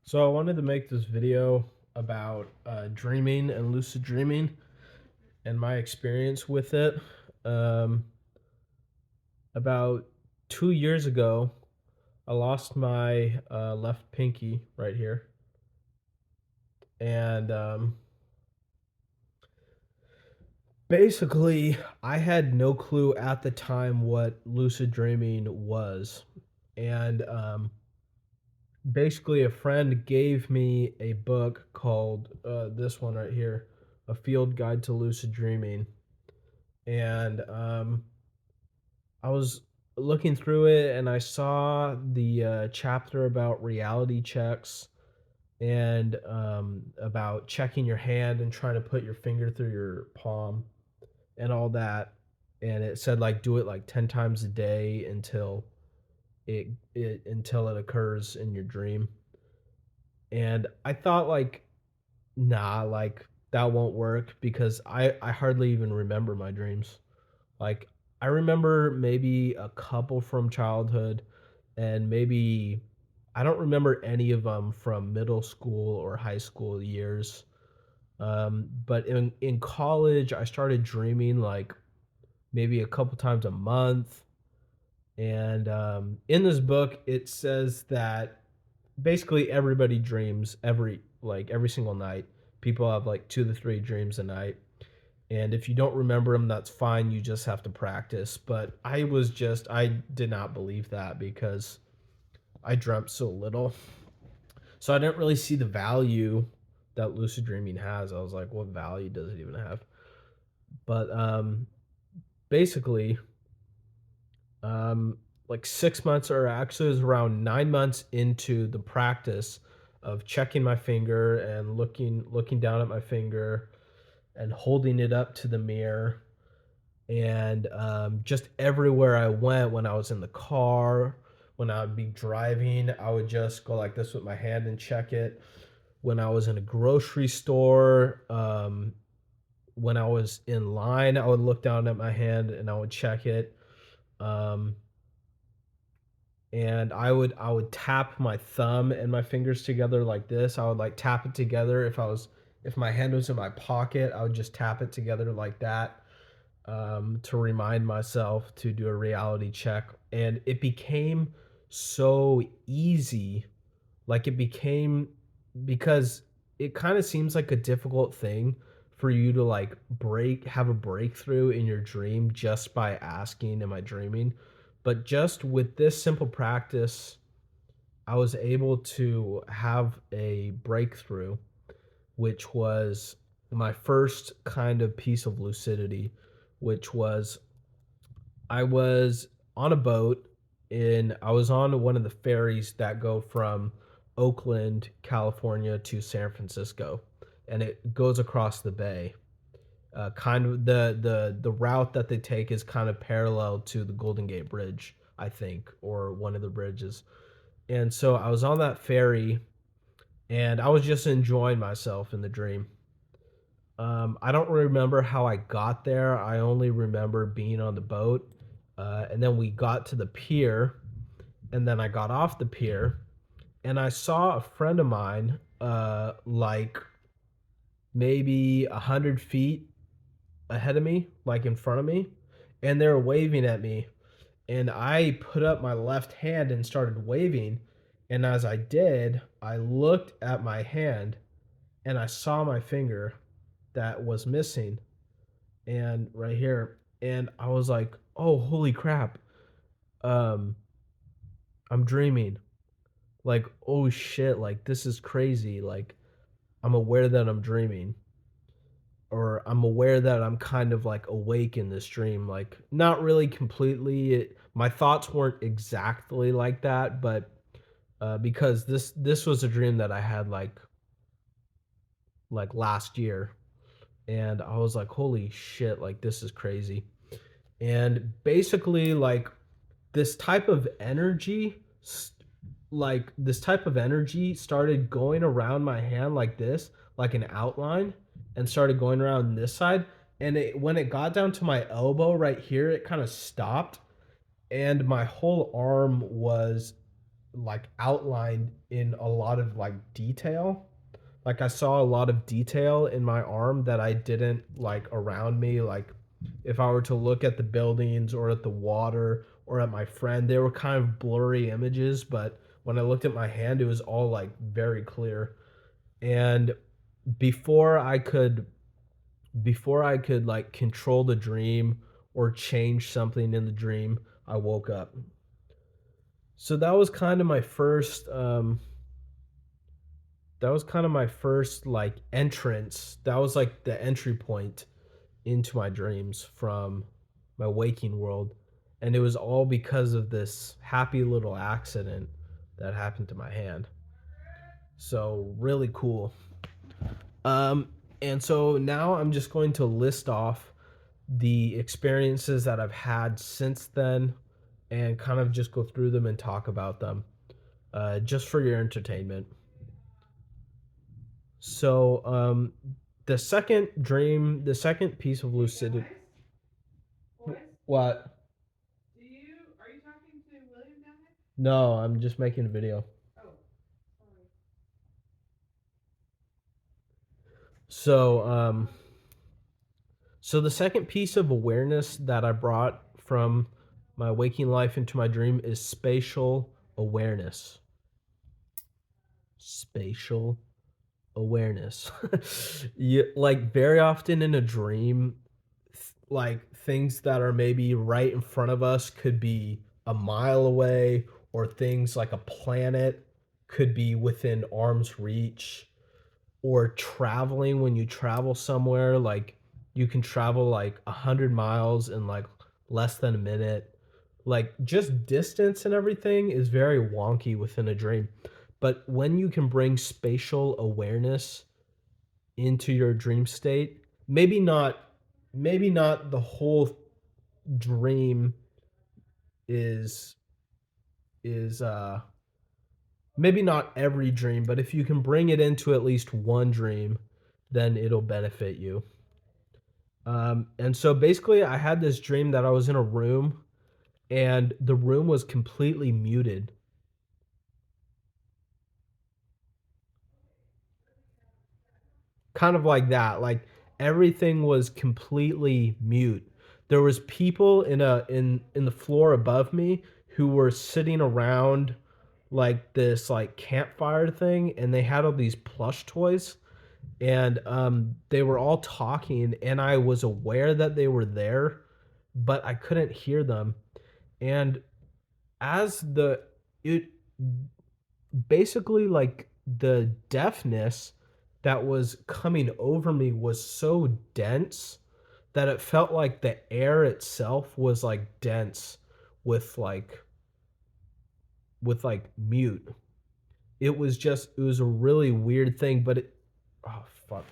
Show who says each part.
Speaker 1: So I wanted to make this video about dreaming and lucid dreaming and my experience with it. Um, about 2 years ago, I lost my left pinky right here, and basically, I had no clue at the time what lucid dreaming was, and basically, a friend gave me a book called this one right here, A Field Guide to Lucid Dreaming. And I was looking through it and I saw the chapter about reality checks and about checking your hand and trying to put your finger through your palm and all that. And it said like do it like 10 times a day until it occurs in your dream. And I thought like nah, like that won't work because I hardly even remember my dreams. Like I remember maybe a couple from childhood and maybe I don't remember any of them from middle school or high school years. But in college, I started dreaming like maybe a couple times a month. And in this book, it says that basically everybody dreams every single night. People have like 2 to 3 dreams a night. And if you don't remember them, that's fine. You just have to practice. But I did not believe that because I dreamt so little. So I didn't really see the value that lucid dreaming has. I was like, what value does it even have? But basically, um, like 6 months, or actually, it was around 9 months into the practice of checking my finger and looking down at my finger and holding it up to the mirror. And just everywhere I went, when I was in the car, when I would be driving, I would just go like this with my hand and check it. When I was in a grocery store, when I was in line, I would look down at my hand and I would check it. Um, and I would tap my thumb and my fingers together like this. I would like tap it together. If my hand was in my pocket, I would just tap it together like that, to remind myself to do a reality check. And it became so easy. Like it became because it kind of seems like a difficult thing for you to like have a breakthrough in your dream just by asking, am I dreaming? But just with this simple practice, I was able to have a breakthrough, which was my first kind of piece of lucidity, which was I was on a boat I was on one of the ferries that go from Oakland, California to San Francisco, and it goes across the bay. Kind of the route that they take is kind of parallel to the Golden Gate Bridge, I think, or one of the bridges. And so I was on that ferry and I was just enjoying myself in the dream. I don't remember how I got there. I only remember being on the boat. And then we got to the pier, and then I got off the pier, and I saw a friend of mine, like maybe 100 feet ahead of me, like in front of me, and they were waving at me. And I put up my left hand and started waving. And as I did, I looked at my hand and I saw my finger that was missing and right here. And I was like, oh, holy crap. Um, I'm dreaming. Like, oh shit, like this is crazy. Like, I'm aware that I'm dreaming. Or I'm aware that I'm kind of like awake in this dream. Like, not really completely. My thoughts weren't exactly like that, but because this was a dream that I had like last year, and I was like, holy shit, like this is crazy. And basically, like this type of energy this type of energy started going around my hand like this, like an outline, and started going around this side. And when it got down to my elbow right here, it kind of stopped, and my whole arm was like outlined in a lot of like detail. Like I saw a lot of detail in my arm that I didn't like around me. Like if I were to look at the buildings or at the water or at my friend, they were kind of blurry images, but when I looked at my hand, it was all like very clear. And before I could before I could like control the dream or change something in the dream, I woke up. So that was kind of my first like entrance. That was like the entry point into my dreams from my waking world. And it was all because of this happy little accident that happened to my hand. So really cool. Um and so now I'm just going to list off the experiences that I've had since then and kind of just go through them and talk about them just for your entertainment. So, the second piece of lucidity. What? No, I'm just making a video. So, so the second piece of awareness that I brought from my waking life into my dream is spatial awareness. Spatial awareness. Like very often in a dream, like things that are maybe right in front of us could be a mile away, or things like a planet could be within arm's reach, or traveling when you travel somewhere, like you can travel like 100 miles in like less than a minute. Like just distance and everything is very wonky within a dream. But when you can bring spatial awareness into your dream state, maybe not the whole dream is is maybe not every dream, but if you can bring it into at least one dream, then it'll benefit you. And so basically, I had this dream that I was in a room and the room was completely muted. Kind of like that. Like everything was completely mute. There was people in the floor above me who were sitting around like this like campfire thing, and they had all these plush toys, and they were all talking, and I was aware that they were there, but I couldn't hear them. And as the it basically like the deafness that was coming over me was so dense that it felt like the air itself was like dense with like mute. It was a really weird thing, but it oh fuck.